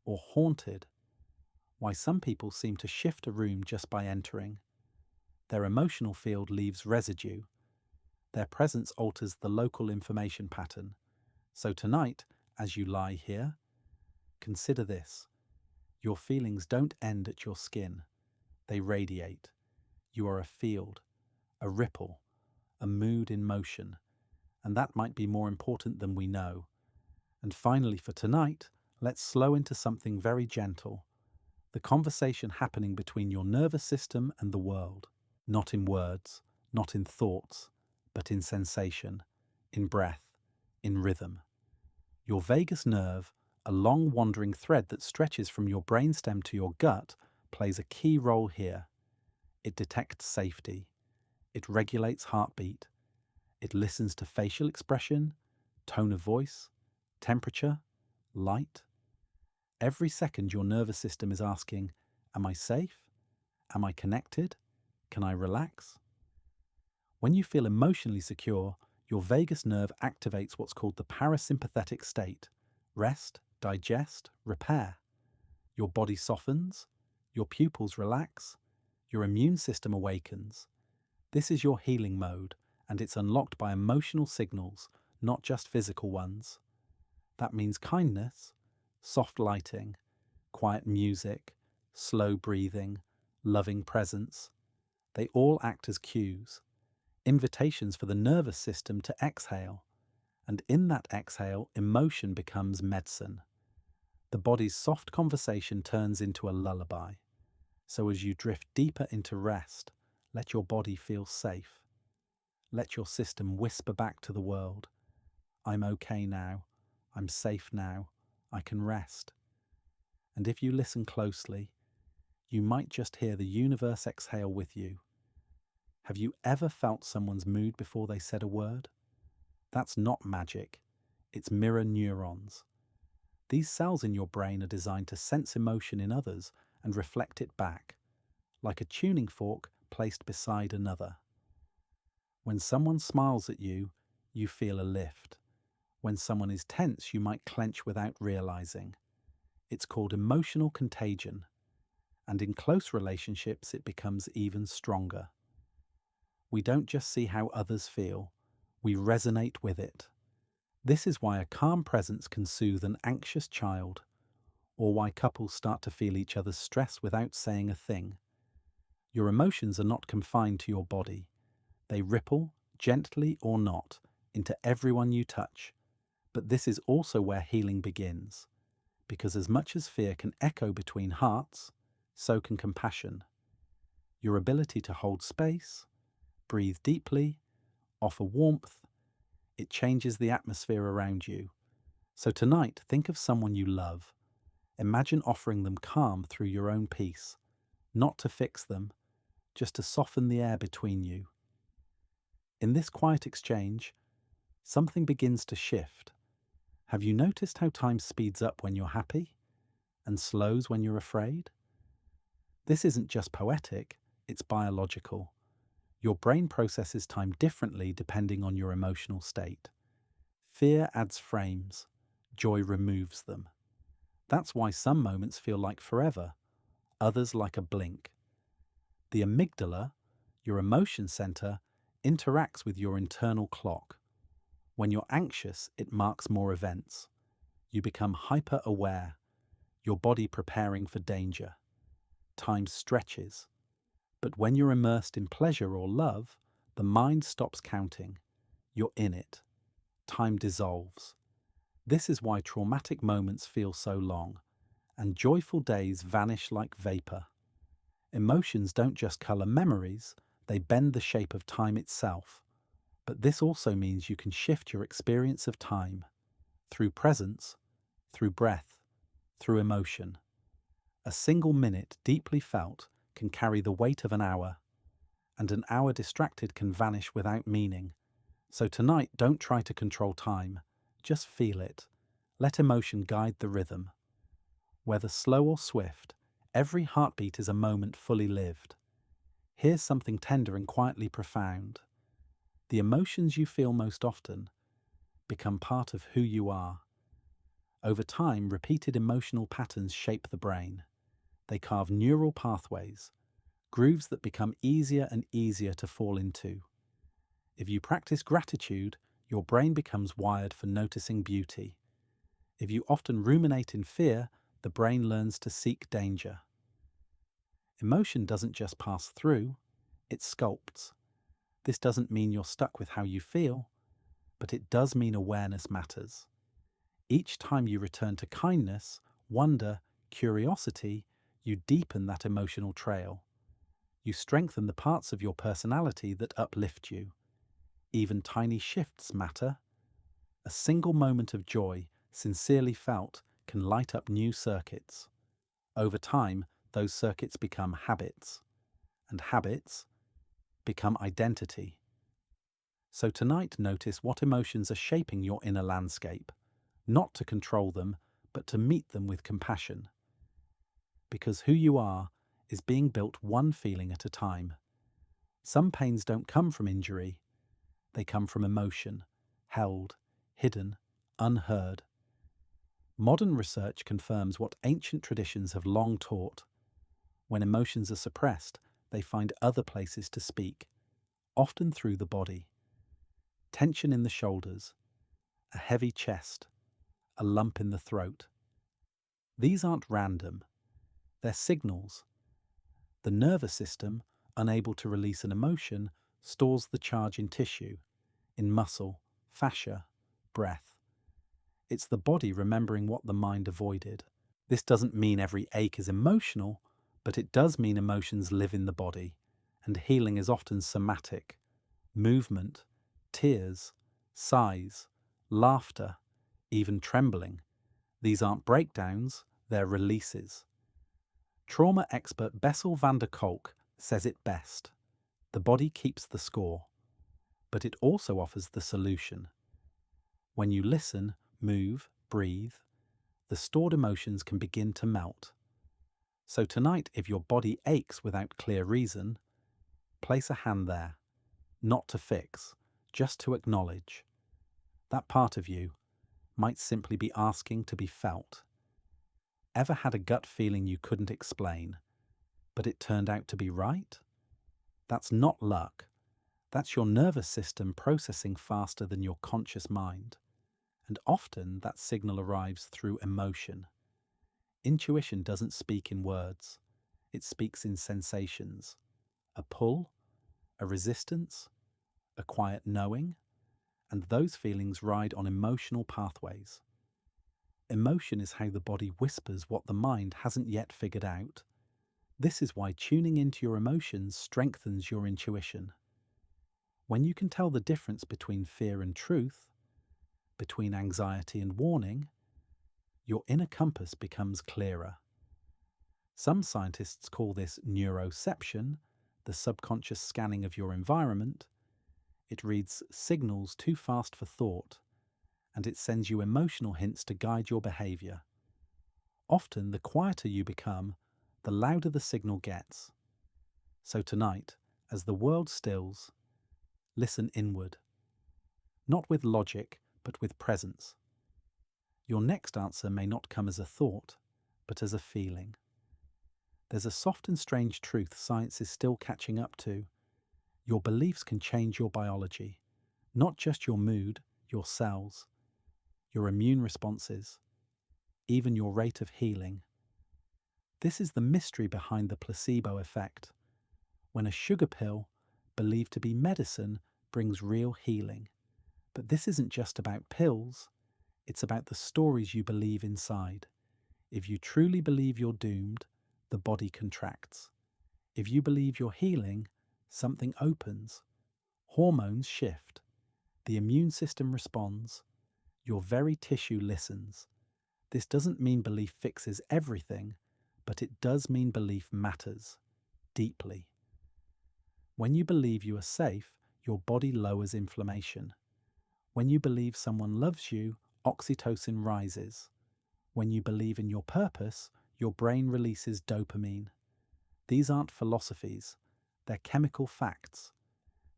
or haunted, why some people seem to shift a room just by entering. Their emotional field leaves residue. Their presence alters the local information pattern. So tonight, as you lie here, consider this. Your feelings don't end at your skin. They radiate. You are a field, a ripple, a mood in motion, and that might be more important than we know. And finally, for tonight, let's slow into something very gentle, the conversation happening between your nervous system and the world, not in words, not in thoughts, but in sensation, in breath, in rhythm. Your vagus nerve, a long wandering thread that stretches from your brainstem to your gut, plays a key role here. It detects safety. It regulates heartbeat. It listens to facial expression, tone of voice, temperature, light. Every second your nervous system is asking, am I safe? Am I connected? Can I relax? When you feel emotionally secure, your vagus nerve activates what's called the parasympathetic state: rest, digest, repair. Your body softens, your pupils relax, your immune system awakens. This is your healing mode, and it's unlocked by emotional signals, not just physical ones. That means kindness, soft lighting, quiet music, slow breathing, loving presence. They all act as cues, invitations for the nervous system to exhale. And in that exhale, emotion becomes medicine. The body's soft conversation turns into a lullaby. So as you drift deeper into rest, let your body feel safe. Let your system whisper back to the world, I'm okay now, I'm safe now, I can rest. And if you listen closely, you might just hear the universe exhale with you. Have you ever felt someone's mood before they said a word? That's not magic, it's mirror neurons. These cells in your brain are designed to sense emotion in others and reflect it back, like a tuning fork placed beside another. When someone smiles at you, you feel a lift. When someone is tense, you might clench without realizing. It's called emotional contagion, and in close relationships it becomes even stronger. We don't just see how others feel, we resonate with it. This is why a calm presence can soothe an anxious child, or why couples start to feel each other's stress without saying a thing. Your emotions are not confined to your body. They ripple, gently or not, into everyone you touch. But this is also where healing begins, because as much as fear can echo between hearts, so can compassion. Your ability to hold space, breathe deeply, offer warmth, it changes the atmosphere around you. So tonight, think of someone you love. Imagine offering them calm through your own peace, not to fix them, just to soften the air between you. In this quiet exchange, something begins to shift. Have you noticed how time speeds up when you're happy and slows when you're afraid? This isn't just poetic, it's biological. Your brain processes time differently depending on your emotional state. Fear adds frames, joy removes them. That's why some moments feel like forever, others like a blink. The amygdala, your emotion center, interacts with your internal clock. When you're anxious, it marks more events. You become hyper-aware, your body preparing for danger. Time stretches. But when you're immersed in pleasure or love, the mind stops counting. You're in it. Time dissolves. This is why traumatic moments feel so long, and joyful days vanish like vapor. Emotions don't just color memories, they bend the shape of time itself. But this also means you can shift your experience of time through presence, through breath, through emotion. A single minute deeply felt can carry the weight of an hour, and an hour distracted can vanish without meaning. So tonight, don't try to control time, just feel it. Let emotion guide the rhythm. Whether slow or swift, every heartbeat is a moment fully lived. Here's something tender and quietly profound. The emotions you feel most often become part of who you are. Over time, repeated emotional patterns shape the brain. They carve neural pathways, grooves that become easier and easier to fall into. If you practice gratitude, your brain becomes wired for noticing beauty. If you often ruminate in fear, the brain learns to seek danger. Emotion doesn't just pass through, it sculpts. This doesn't mean you're stuck with how you feel, but it does mean awareness matters. Each time you return to kindness, wonder, curiosity, you deepen that emotional trail. You strengthen the parts of your personality that uplift you. Even tiny shifts matter. A single moment of joy, sincerely felt, can light up new circuits. Over time, those circuits become habits, and habits become identity. So tonight, notice what emotions are shaping your inner landscape, not to control them, but to meet them with compassion. Because who you are is being built one feeling at a time. Some pains don't come from injury, They come from emotion, held, hidden, unheard. Modern research confirms what ancient traditions have long taught. When emotions are suppressed, they find other places to speak, often through the body. Tension in the shoulders, a heavy chest, a lump in the throat. These aren't random. They're signals. The nervous system, unable to release an emotion, stores the charge in tissue, in muscle, fascia, breath. It's the body remembering what the mind avoided. This doesn't mean every ache is emotional, but it does mean emotions live in the body, and healing is often somatic. Movement, tears, sighs, laughter, even trembling. These aren't breakdowns, they're releases. Trauma expert Bessel van der Kolk says it best. The body keeps the score, but it also offers the solution. When you listen, move, breathe, the stored emotions can begin to melt. So tonight, if your body aches without clear reason, place a hand there, not to fix, just to acknowledge. That part of you might simply be asking to be felt. Ever had a gut feeling you couldn't explain, but it turned out to be right? That's not luck. That's your nervous system processing faster than your conscious mind. And often that signal arrives through emotion. Intuition doesn't speak in words. It speaks in sensations. A pull, a resistance, a quiet knowing, and those feelings ride on emotional pathways. Emotion is how the body whispers what the mind hasn't yet figured out. This is why tuning into your emotions strengthens your intuition. When you can tell the difference between fear and truth, between anxiety and warning, your inner compass becomes clearer. Some scientists call this neuroception, the subconscious scanning of your environment. It reads signals too fast for thought, and it sends you emotional hints to guide your behavior. Often, the quieter you become, the louder the signal gets. So tonight, as the world stills, listen inward. Not with logic, but with presence. Your next answer may not come as a thought, but as a feeling. There's a soft and strange truth science is still catching up to. Your beliefs can change your biology, not just your mood, your cells, your immune responses, even your rate of healing. This is the mystery behind the placebo effect. When a sugar pill, believed to be medicine, brings real healing. But this isn't just about pills, it's about the stories you believe inside. If you truly believe you're doomed, the body contracts. If you believe you're healing, something opens. Hormones shift. The immune system responds. Your very tissue listens. This doesn't mean belief fixes everything, but it does mean belief matters deeply. When you believe you are safe, your body lowers inflammation. When you believe someone loves you, oxytocin rises. When you believe in your purpose, your brain releases dopamine. These aren't philosophies, they're chemical facts.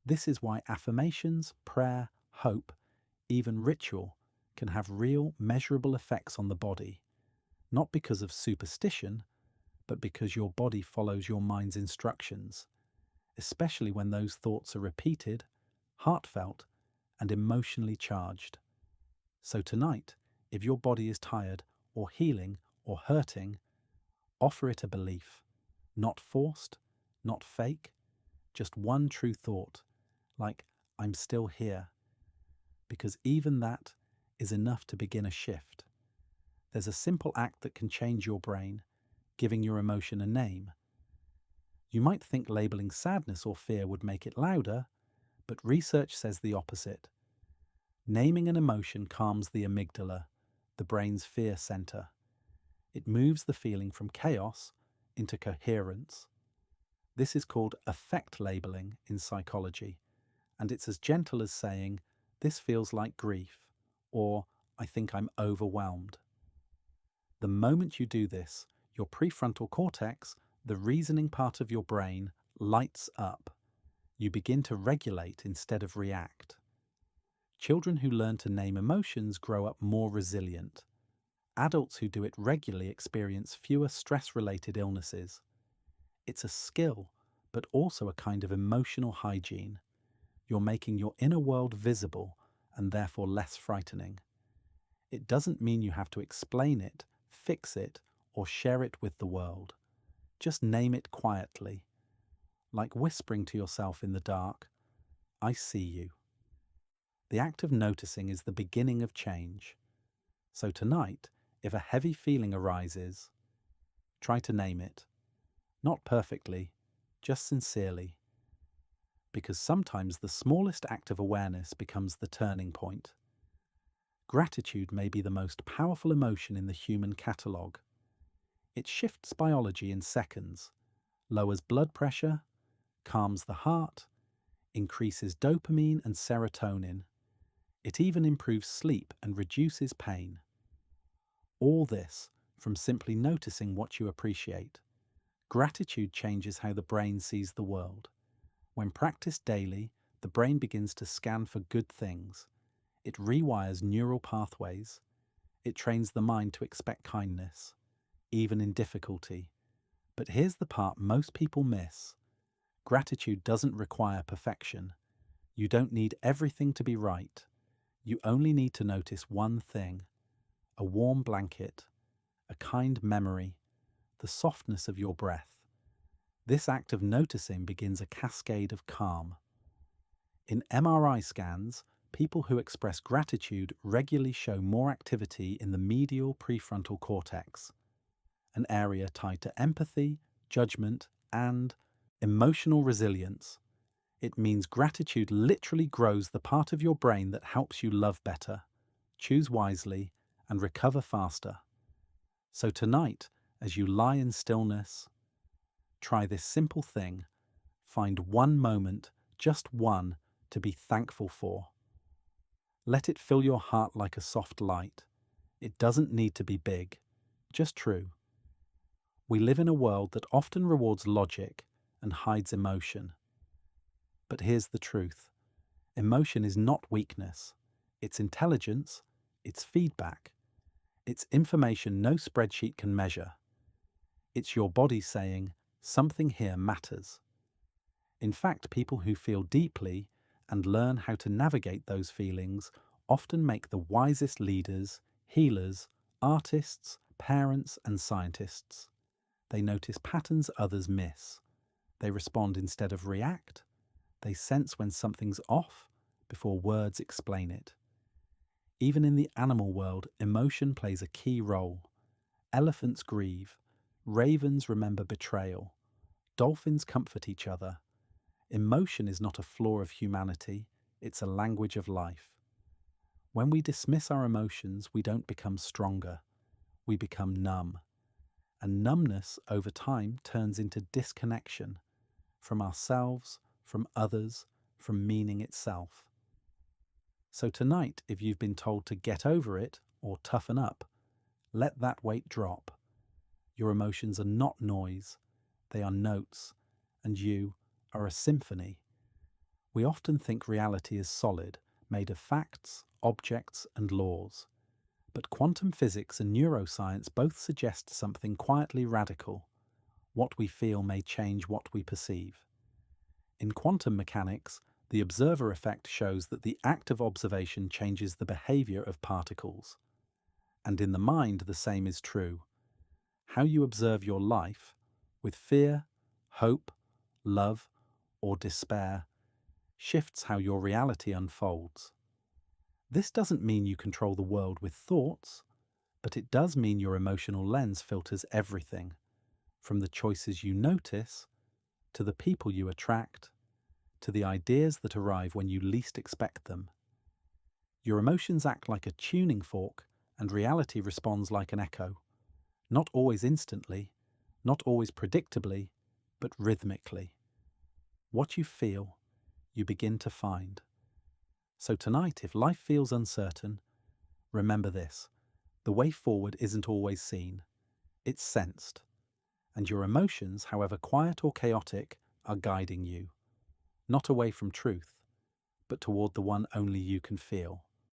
This is why affirmations, prayer, hope, even ritual can have real, measurable effects on the body, not because of superstition, but because your body follows your mind's instructions, especially when those thoughts are repeated, heartfelt, and emotionally charged. So tonight, if your body is tired, or healing, or hurting, offer it a belief, not forced, not fake, just one true thought, like, I'm still here, because even that is enough to begin a shift. There's a simple act that can change your brain, giving your emotion a name. You might think labeling sadness or fear would make it louder, but research says the opposite. Naming an emotion calms the amygdala, the brain's fear center. It moves the feeling from chaos into coherence. This is called affect labeling in psychology, and it's as gentle as saying, this feels like grief, or I think I'm overwhelmed. The moment you do this, your prefrontal cortex, the reasoning part of your brain, lights up. You begin to regulate instead of react. Children who learn to name emotions grow up more resilient. Adults who do it regularly experience fewer stress-related illnesses. It's a skill, but also a kind of emotional hygiene. You're making your inner world visible and therefore less frightening. It doesn't mean you have to explain it, fix it, or share it with the world. Just name it quietly, like whispering to yourself in the dark, "I see you." The act of noticing is the beginning of change. So tonight, if a heavy feeling arises, try to name it. Not perfectly, just sincerely. Because sometimes the smallest act of awareness becomes the turning point. Gratitude may be the most powerful emotion in the human catalogue. It shifts biology in seconds, lowers blood pressure, calms the heart, increases dopamine and serotonin. It even improves sleep and reduces pain. All this from simply noticing what you appreciate. Gratitude changes how the brain sees the world. When practiced daily, the brain begins to scan for good things. It rewires neural pathways. It trains the mind to expect kindness, even in difficulty. But here's the part most people miss. Gratitude doesn't require perfection. You don't need everything to be right. You only need to notice one thing: a warm blanket, a kind memory, the softness of your breath. This act of noticing begins a cascade of calm. In MRI scans, people who express gratitude regularly show more activity in the medial prefrontal cortex, an area tied to empathy, judgment, and emotional resilience. It means gratitude literally grows the part of your brain that helps you love better, choose wisely, and recover faster. So tonight, as you lie in stillness, try this simple thing. Find one moment, just one, to be thankful for. Let it fill your heart like a soft light. It doesn't need to be big, just true. We live in a world that often rewards logic and hides emotion. But here's the truth. Emotion is not weakness. It's intelligence, it's feedback. It's information no spreadsheet can measure. It's your body saying, something here matters. In fact, people who feel deeply and learn how to navigate those feelings often make the wisest leaders, healers, artists, parents, and scientists. They notice patterns others miss. They respond instead of react. They sense when something's off before words explain it. Even in the animal world, emotion plays a key role. Elephants grieve. Ravens remember betrayal. Dolphins comfort each other. Emotion is not a flaw of humanity, it's a language of life. When we dismiss our emotions, we don't become stronger. We become numb. And numbness over time turns into disconnection from ourselves, from others, from meaning itself. So tonight, if you've been told to get over it or toughen up, let that weight drop. Your emotions are not noise, they are notes, and you are a symphony. We often think reality is solid, made of facts, objects, and laws. But quantum physics and neuroscience both suggest something quietly radical. What we feel may change what we perceive. In quantum mechanics, the observer effect shows that the act of observation changes the behavior of particles. And in the mind, the same is true. How you observe your life, with fear, hope, love, or despair, shifts how your reality unfolds. This doesn't mean you control the world with thoughts, but it does mean your emotional lens filters everything, from the choices you notice, to the people you attract, to the ideas that arrive when you least expect them. Your emotions act like a tuning fork, and reality responds like an echo. Not always instantly, not always predictably, but rhythmically. What you feel, you begin to find. So tonight, if life feels uncertain, remember this: the way forward isn't always seen, it's sensed. And your emotions, however quiet or chaotic, are guiding you, not away from truth, but toward the one only you can feel.